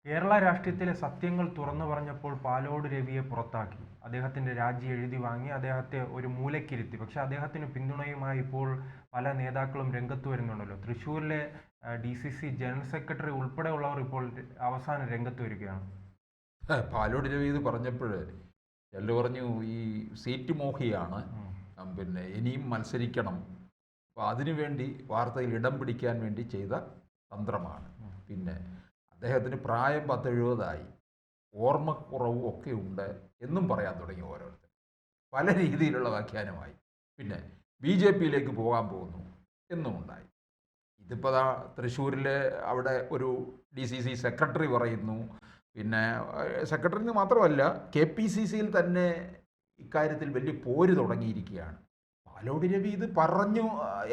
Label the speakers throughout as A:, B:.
A: കേരള രാഷ്ട്രീയത്തിലെ സത്യങ്ങൾ തുറന്നു പറഞ്ഞപ്പോൾ പാലോട് രവിയെ പുറത്താക്കി. അദ്ദേഹത്തിന്റെ രാജി എഴുതി വാങ്ങി അദ്ദേഹത്തെ ഒരു മൂലക്കിരുത്തി. പക്ഷെ അദ്ദേഹത്തിന് പിന്തുണയുമായി ഇപ്പോൾ പല നേതാക്കളും രംഗത്ത് വരുന്നുണ്ടല്ലോ. തൃശ്ശൂരിലെ DCC ജനറൽ സെക്രട്ടറി ഉൾപ്പെടെയുള്ളവർ ഇപ്പോൾ അവസാനം രംഗത്ത് വരികയാണ്.
B: പാലോട് രവി ഇത് പറഞ്ഞപ്പോൾ ചിലർ പറഞ്ഞു ഈ സീറ്റ് മോഹിയാണ്, പിന്നെ ഇനിയും മത്സരിക്കണം, അപ്പോൾ അതിനുവേണ്ടി വാർത്തയിൽ ഇടം പിടിക്കാൻ വേണ്ടി ചെയ്ത തന്ത്രമാണ്. പിന്നെ അദ്ദേഹത്തിന് പ്രായം 10-70 ഓർമ്മക്കുറവും ഒക്കെ ഉണ്ട് എന്നും പറയാൻ തുടങ്ങി ഓരോരുത്തർ. പല രീതിയിലുള്ള വ്യാഖ്യാനമായി. പിന്നെ BJP-യിലേക്ക് പോകാൻ പോകുന്നു എന്നും ഉണ്ടായി. ഇതിപ്പോൾ തൃശ്ശൂരിലെ അവിടെ ഒരു DCC സെക്രട്ടറി പറയുന്നു. പിന്നെ സെക്രട്ടറിന് മാത്രമല്ല KPCC-യിൽ തന്നെ ഇക്കാര്യത്തിൽ വലിയ പോര് തുടങ്ങിയിരിക്കുകയാണ്. പാലോട് രവി ഇത് പറഞ്ഞു,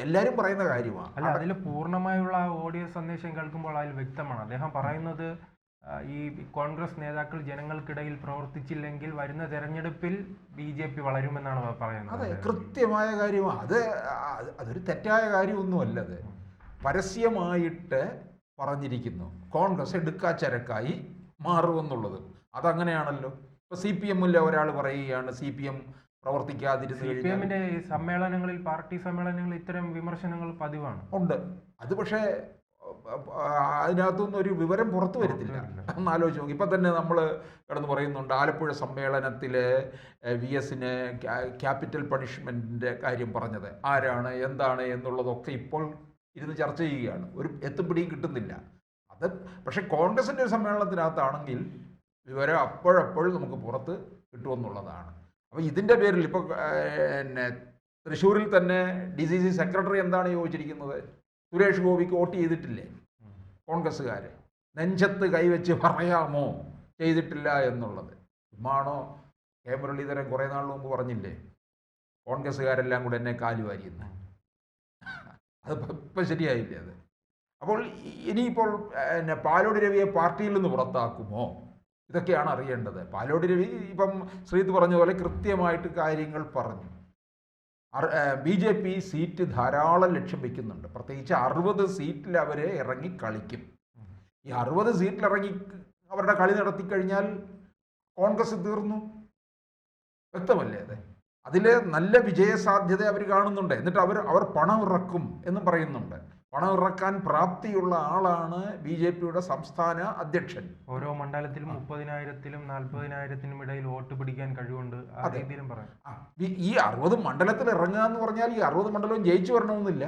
B: എല്ലാവരും പറയുന്ന കാര്യമാണ്.
A: അല്ല, അതിൽ പൂർണ്ണമായുള്ള ഓഡിയോ സന്ദേശം കേൾക്കുമ്പോൾ അതിൽ വ്യക്തമാണ്. അദ്ദേഹം പറയുന്നത് ഈ കോൺഗ്രസ് നേതാക്കൾ ജനങ്ങൾക്കിടയിൽ പ്രവർത്തിച്ചില്ലെങ്കിൽ വരുന്ന തെരഞ്ഞെടുപ്പിൽ BJP വളരുമെന്നാണ് പറയുന്നത്.
B: അതെ, കൃത്യമായ കാര്യമാണ്. അതൊരു തെറ്റായ കാര്യമൊന്നുമല്ല. അത് പരസ്യമായിട്ട് പറഞ്ഞിരിക്കുന്നു. കോൺഗ്രസ് എടുക്കാച്ചരക്കായി മാറുമെന്നുള്ളത് അതങ്ങനെയാണല്ലോ. ഇപ്പോൾ CPM-ലെ ഒരാൾ പറയുകയാണ് CPM പ്രവർത്തിക്കാതിരുന്നു.
A: CPM-ന്റെ സമ്മേളനങ്ങളിൽ, പാർട്ടി സമ്മേളനങ്ങളിൽ ഇത്തരം വിമർശനങ്ങൾ പതിവാണ്.
B: ഉണ്ട്. അത് പക്ഷേ അതിനകത്തൊന്നും ഒരു വിവരം പുറത്തു വരുത്തില്ല. ഒന്ന് ആലോചിച്ച് നോക്കി. ഇപ്പം തന്നെ നമ്മൾ കിടന്ന് പറയുന്നുണ്ട് ആലപ്പുഴ സമ്മേളനത്തിൽ VS-ന് ക്യാപിറ്റൽ പണിഷ്മെൻറ്റിൻ്റെ കാര്യം പറഞ്ഞത് ആരാണ്, എന്താണ് എന്നുള്ളതൊക്കെ ഇപ്പോൾ ഇരുന്ന് ചർച്ച ചെയ്യുകയാണ്. ഒരു എത്തുപിടിയും കിട്ടുന്നില്ല. അത് പക്ഷേ കോൺഗ്രസിൻ്റെ ഒരു സമ്മേളനത്തിനകത്താണെങ്കിൽ വിവരം അപ്പോഴപ്പോഴും നമുക്ക് പുറത്ത് കിട്ടുമെന്നുള്ളതാണ്. അപ്പോൾ ഇതിൻ്റെ പേരിൽ ഇപ്പോൾ തൃശ്ശൂരിൽ തന്നെ DCC സെക്രട്ടറി എന്താണ് ചോദിച്ചിരിക്കുന്നത്? സുരേഷ് ഗോപിക്ക് വോട്ട് ചെയ്തിട്ടില്ലേ കോൺഗ്രസ്സുകാർ? നെഞ്ചത്ത് കൈവച്ച് പറയാമോ ചെയ്തിട്ടില്ല എന്നുള്ളത്? ചുമ്മാണോ? മുരളീധരൻ കുറേ നാൾ മുമ്പ് പറഞ്ഞില്ലേ കോൺഗ്രസ്സുകാരെല്ലാം കൂടെ എന്നെ കാലുവാരിയെന്ന്. അത് ഇപ്പം ശരിയായില്ലേ അത്? അപ്പോൾ ഇനിയിപ്പോൾ പാലോട് രവിയെ പാർട്ടിയിൽ നിന്ന് പുറത്താക്കുമോ? ഇതൊക്കെയാണ് അറിയേണ്ടത്. പാലോട് രവി ഇപ്പം ശ്രീത് പറഞ്ഞ പോലെ കൃത്യമായിട്ട് കാര്യങ്ങൾ പറഞ്ഞു. BJP സീറ്റ് ധാരാളം ലക്ഷ്യം വയ്ക്കുന്നുണ്ട്. പ്രത്യേകിച്ച് 60 സീറ്റിൽ അവർ ഇറങ്ങി കളിക്കും. ഈ 60 സീറ്റിലിറങ്ങി അവരുടെ കളി നടത്തിക്കഴിഞ്ഞാൽ കോൺഗ്രസ് തീർന്നു. വ്യക്തമല്ലേ അത്? അതിൽ നല്ല വിജയസാധ്യത അവർ കാണുന്നുണ്ട്. എന്നിട്ട് അവർ പണം ഇറക്കും എന്നും പറയുന്നുണ്ട്. പണം ഇറക്കാൻ പ്രാപ്തിയുള്ള ആളാണ് BJP-യുടെ സംസ്ഥാന അധ്യക്ഷൻ.
A: ഓരോ മണ്ഡലത്തിലും 30,000-ലും 40,000-നും ഇടയിൽ വോട്ട് പിടിക്കാൻ കഴിവുണ്ട്.
B: ഈ 60 മണ്ഡലത്തിൽ ഇറങ്ങുക എന്ന് പറഞ്ഞാൽ ഈ 60 മണ്ഡലവും ജയിച്ചു വരണമെന്നില്ല.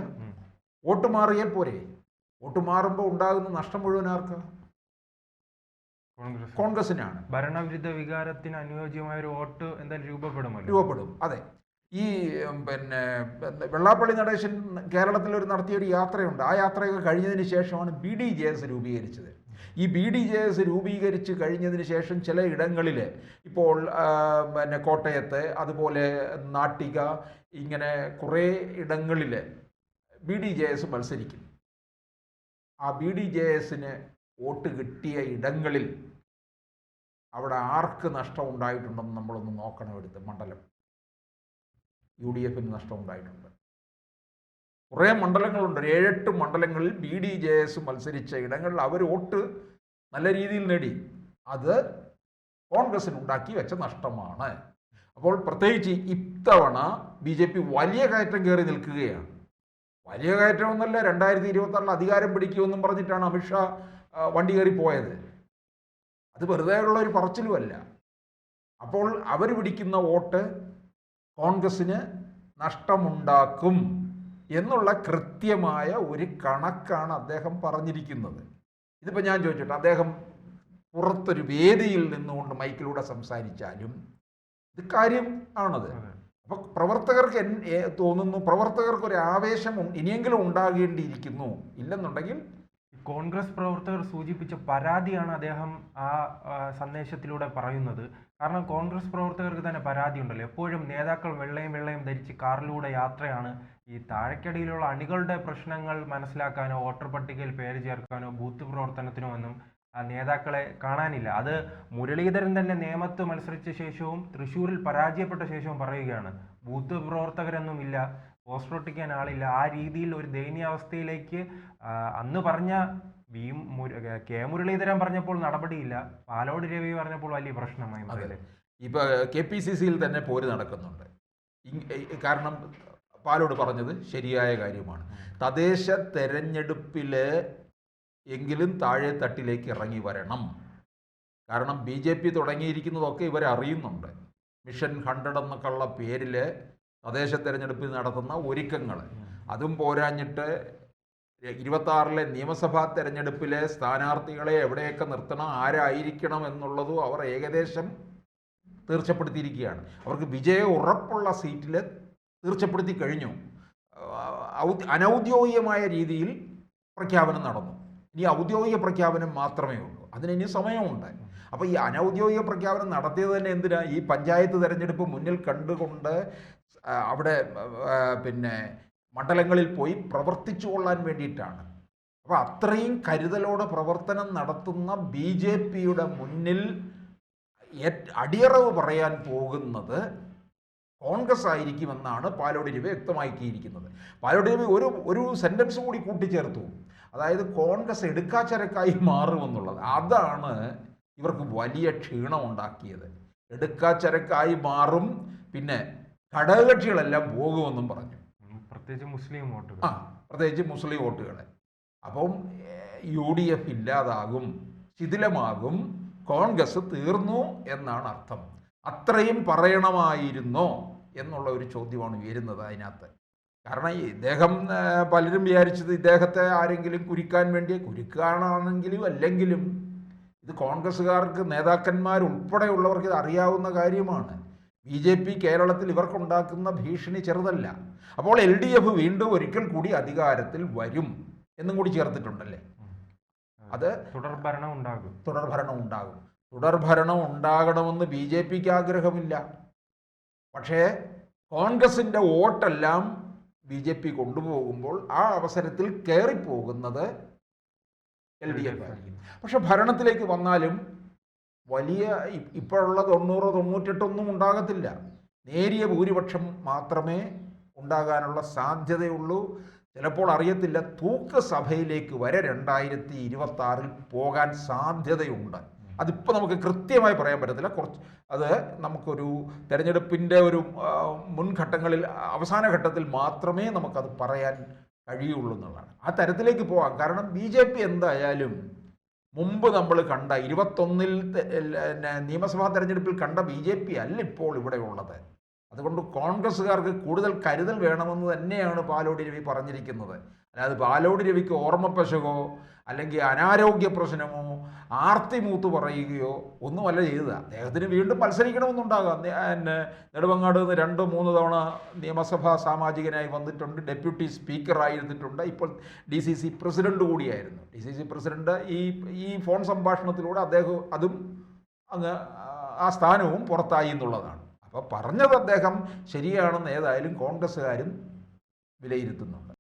B: വോട്ട് മാറിയാൽ പോരെ. വോട്ട് മാറുമ്പോൾ ഉണ്ടാകുന്ന നഷ്ടം മുഴുവൻ ആർക്കാ? കോൺഗ്രസിനാണ്.
A: ഭരണവിരുദ്ധ വികാരത്തിന് അനുയോജ്യമായ ഒരു വോട്ട് എന്തായാലും
B: രൂപപ്പെടും. അതെ. ഈ പിന്നെ വെള്ളാപ്പള്ളി നടേശൻ കേരളത്തിൽ നടത്തിയൊരു യാത്രയുണ്ട്. ആ യാത്രയൊക്കെ കഴിഞ്ഞതിന് ശേഷമാണ് BDJS രൂപീകരിച്ചത്. ഈ BDJS രൂപീകരിച്ച് കഴിഞ്ഞതിന് ശേഷം ചില ഇടങ്ങളിൽ ഇപ്പോൾ പിന്നെ കോട്ടയത്ത്, അതുപോലെ നാട്ടിക, ഇങ്ങനെ കുറേ ഇടങ്ങളിൽ BDJS മത്സരിക്കും. ആ BDJS-ന് വോട്ട് കിട്ടിയ ഇടങ്ങളിൽ അവിടെ ആർക്ക് നഷ്ടം ഉണ്ടായിട്ടുണ്ടെന്ന് നമ്മളൊന്ന് നോക്കണം. എടുത്ത് മണ്ഡലം UDF-ന് നഷ്ടം ഉണ്ടായിട്ടുണ്ട്. കുറേ മണ്ഡലങ്ങളുണ്ട്. 7-8 മണ്ഡലങ്ങളിൽ BDJS മത്സരിച്ച ഇടങ്ങളിൽ അവർ വോട്ട് നല്ല രീതിയിൽ നേടി. അത് കോൺഗ്രസിന് ഉണ്ടാക്കി വെച്ച നഷ്ടമാണ്. അപ്പോൾ പ്രത്യേകിച്ച് ഇത്തവണ BJP വലിയ കയറ്റം കയറി നിൽക്കുകയാണ്. വലിയ കയറ്റമൊന്നുമല്ല, 2026 അധികാരം പിടിക്കുമെന്നും പറഞ്ഞിട്ടാണ് അമിത്ഷാ വണ്ടി കയറി പോയത്. അത് വെറുതെ ഉള്ള ഒരു പറച്ചിലുമല്ല. അപ്പോൾ അവർ പിടിക്കുന്ന വോട്ട് കോൺഗ്രസ്സിന് നഷ്ടമുണ്ടാക്കും എന്നുള്ള കൃത്യമായ ഒരു കണക്കാണ് അദ്ദേഹം പറഞ്ഞിരിക്കുന്നത്. ഇതിപ്പോൾ ഞാൻ ചോദിച്ചോട്ടെ, അദ്ദേഹം പുറത്തൊരു വേദിയിൽ നിന്നുകൊണ്ട് മൈക്കിലൂടെ സംസാരിച്ചാലും ഇത് കാര്യം ആണത്. അപ്പോൾ പ്രവർത്തകർക്ക് തോന്നുന്നു, പ്രവർത്തകർക്കൊരു ആവേശം ഇനിയെങ്കിലും ഉണ്ടാകേണ്ടിയിരിക്കുന്നു. ഇല്ലെന്നുണ്ടെങ്കിൽ
A: കോൺഗ്രസ് പ്രവർത്തകർ സൂചിപ്പിച്ച പരാതിയാണ് അദ്ദേഹം ആ സന്ദേശത്തിലൂടെ പറയുന്നത്. കാരണം കോൺഗ്രസ് പ്രവർത്തകർക്ക് തന്നെ പരാതി ഉണ്ടല്ലോ. എപ്പോഴും നേതാക്കൾ വെള്ളയും ധരിച്ച് കാറിലൂടെ യാത്രയാണ്. ഈ താഴെക്കടിയിലുള്ള അണികളുടെ പ്രശ്നങ്ങൾ മനസ്സിലാക്കാനോ വോട്ടർ പട്ടികയിൽ പേര് ചേർക്കാനോ ബൂത്ത് പ്രവർത്തനത്തിനോ ഒന്നും നേതാക്കളെ കാണാനില്ല. അത് മുരളീധരൻ തന്നെ നേമത്ത് മത്സരിച്ച ശേഷവും തൃശ്ശൂരിൽ പരാജയപ്പെട്ട ശേഷവും പറയുകയാണ്, ബൂത്ത് പ്രവർത്തകരൊന്നുമില്ല, പോസ്റ്റ് ഒട്ടിക്കാൻ ആളില്ല. ആ രീതിയിൽ ഒരു ദയനീയാവസ്ഥയിലേക്ക് അന്ന് പറഞ്ഞ കെ മുരളീധരൻ പറഞ്ഞപ്പോൾ നടപടിയില്ല, പാലോട് രവി പറഞ്ഞപ്പോൾ വലിയ പ്രശ്നമായി
B: അതെ.
A: മാറി.
B: ഇപ്പോൾ KPCC-യിൽ തന്നെ പോര് നടക്കുന്നുണ്ട്. കാരണം പാലോട് പറഞ്ഞത് ശരിയായ കാര്യമാണ്. തദ്ദേശ തെരഞ്ഞെടുപ്പിൽ എങ്കിലും താഴെ തട്ടിലേക്ക് ഇറങ്ങി വരണം. കാരണം BJP തുടങ്ങിയിരിക്കുന്നതൊക്കെ ഇവരറിയുന്നുണ്ട്. മിഷൻ 100 എന്നൊക്കെയുള്ള പേരിൽ തദ്ദേശ തെരഞ്ഞെടുപ്പിൽ നടത്തുന്ന ഒരുക്കങ്ങൾ, അതും പോരാഞ്ഞിട്ട് 26-ലെ നിയമസഭാ തെരഞ്ഞെടുപ്പിലെ സ്ഥാനാർത്ഥികളെ എവിടെയൊക്കെ നിർത്തണം, ആരായിരിക്കണം എന്നുള്ളതും അവർ ഏകദേശം തീർച്ചപ്പെടുത്തിയിരിക്കുകയാണ്. അവർക്ക് വിജയ ഉറപ്പുള്ള സീറ്റിൽ തീർച്ചപ്പെടുത്തി കഴിഞ്ഞു. അനൗദ്യോഗികമായ രീതിയിൽ പ്രഖ്യാപനം നടന്നു. ഇനി ഔദ്യോഗിക പ്രഖ്യാപനം മാത്രമേ ഉള്ളൂ. അതിനി സമയമുണ്ട്. അപ്പോൾ ഈ അനൗദ്യോഗിക പ്രഖ്യാപനം നടത്തിയത് തന്നെ എന്തിനാ? ഈ പഞ്ചായത്ത് തെരഞ്ഞെടുപ്പ് മുന്നിൽ കണ്ടുകൊണ്ട് അവിടെ പിന്നെ മണ്ഡലങ്ങളിൽ പോയി പ്രവർത്തിച്ചു കൊള്ളാൻ വേണ്ടിയിട്ടാണ്. അപ്പോൾ അത്രയും കരുതലോടെ പ്രവർത്തനം നടത്തുന്ന BJP-യുടെ മുന്നിൽ അടിയറവ് പറയാൻ പോകുന്നത് കോൺഗ്രസ് ആയിരിക്കുമെന്നാണ് പാലോട് രവി വ്യക്തമാക്കിയിരിക്കുന്നത്. പാലോട് രവി ഒരു സെൻറ്റൻസ് കൂടി കൂട്ടിച്ചേർത്തു. അതായത് കോൺഗ്രസ് എടുക്കാച്ചരക്കായി മാറുമെന്നുള്ളത്. അതാണ് ഇവർക്ക് വലിയ ക്ഷീണം ഉണ്ടാക്കിയത്. എടുക്കാച്ചരക്കായി മാറും, പിന്നെ ഘടകകക്ഷികളെല്ലാം പോകുമെന്നും പറഞ്ഞു.
A: പ്രത്യേകിച്ച് മുസ്ലിം വോട്ടുകൾ.
B: പ്രത്യേകിച്ച് മുസ്ലിം വോട്ടുകൾ. അപ്പം UDF ഇല്ലാതാകും, ശിഥിലമാകും, കോൺഗ്രസ് തീർന്നു എന്നാണ് അർത്ഥം. അത്രയും പറയണമായിരുന്നോ എന്നുള്ള ഒരു ചോദ്യമാണ് ഉയരുന്നത് അതിനകത്ത്. കാരണം ഇദ്ദേഹം, പലരും വിചാരിച്ചത് ഇദ്ദേഹത്തെ ആരെങ്കിലും കുരുക്കാൻ വേണ്ടി, കുരുക്കാനാണെങ്കിലും അല്ലെങ്കിലും ഇത് കോൺഗ്രസ്സുകാർക്ക്, നേതാക്കന്മാരുൾപ്പെടെയുള്ളവർക്ക് ഇത് അറിയാവുന്ന കാര്യമാണ്. BJP കേരളത്തിൽ ഇവർക്കുണ്ടാക്കുന്ന ഭീഷണി ചെറുതല്ല. അപ്പോൾ LDF വീണ്ടും ഒരിക്കൽ കൂടി അധികാരത്തിൽ വരും എന്നും കൂടി ചേർത്തിട്ടുണ്ടല്ലേ. അത്
A: തുടർഭരണം ഉണ്ടാകും.
B: തുടർഭരണം ഉണ്ടാകണമെന്ന് BJP-ക്ക് ആഗ്രഹമില്ല. പക്ഷേ കോൺഗ്രസിൻ്റെ വോട്ടെല്ലാം BJP കൊണ്ടുപോകുമ്പോൾ ആ അവസരത്തിൽ കയറിപ്പോകുന്നത് LDF ആയിരിക്കും. പക്ഷെ ഭരണത്തിലേക്ക് വന്നാലും വലിയ ഇപ്പോഴുള്ള 90-98 ഉണ്ടാകത്തില്ല. നേരിയ ഭൂരിപക്ഷം മാത്രമേ ഉണ്ടാകാനുള്ള സാധ്യതയുള്ളൂ. ചിലപ്പോൾ അറിയത്തില്ല, തൂക്ക് സഭയിലേക്ക് വരെ 2026-ൽ പോകാൻ സാധ്യതയുണ്ട്. അതിപ്പോൾ നമുക്ക് കൃത്യമായി പറയാൻ പറ്റത്തില്ല. അത് നമുക്കൊരു തെരഞ്ഞെടുപ്പിൻ്റെ ഒരു മുൻഘട്ടങ്ങളിൽ, അവസാന ഘട്ടത്തിൽ മാത്രമേ നമുക്കത് പറയാൻ കഴിയുള്ളൂ എന്നുള്ളതാണ്. ആ തരത്തിലേക്ക് പോകാം. കാരണം BJP എന്തായാലും മുമ്പ് നമ്മൾ കണ്ട 21-ൽ നിയമസഭാ തെരഞ്ഞെടുപ്പിൽ കണ്ട BJP അല്ല ഇപ്പോൾ ഇവിടെ ഉള്ളത്. അതുകൊണ്ട് കോൺഗ്രസ്സുകാർക്ക് കൂടുതൽ കരുതൽ വേണമെന്ന് തന്നെയാണ് പാലോട് രവി പറഞ്ഞിരിക്കുന്നത്. അല്ലാതെ പാലോട് രവിക്ക് ഓർമ്മപ്പശകോ അല്ലെങ്കിൽ അനാരോഗ്യ പ്രശ്നമോ ആർത്തിമൂത്ത് പറയുകയോ ഒന്നുമല്ല ചെയ്തത്. അദ്ദേഹത്തിന് വീണ്ടും മത്സരിക്കണമെന്നുണ്ടാകാം. നെടുമങ്ങാട് നിന്ന് 2-3 തവണ നിയമസഭാ സാമാജികനായി വന്നിട്ടുണ്ട്, ഡെപ്യൂട്ടി സ്പീക്കറായിരുന്നിട്ടുണ്ട്, ഇപ്പോൾ DCC പ്രസിഡന്റ് കൂടിയായിരുന്നു. DCC പ്രസിഡന്റ് ഈ ഫോൺ സംഭാഷണത്തിലൂടെ അദ്ദേഹം അതും അങ്ങ് ആ സ്ഥാനവും പുറത്തായി എന്നുള്ളതാണ്. അപ്പോൾ പറഞ്ഞത് അദ്ദേഹം ശരിയാണെന്ന് ഏതായാലും കോൺഗ്രസ്സുകാരും വിലയിരുത്തുന്നുണ്ട്.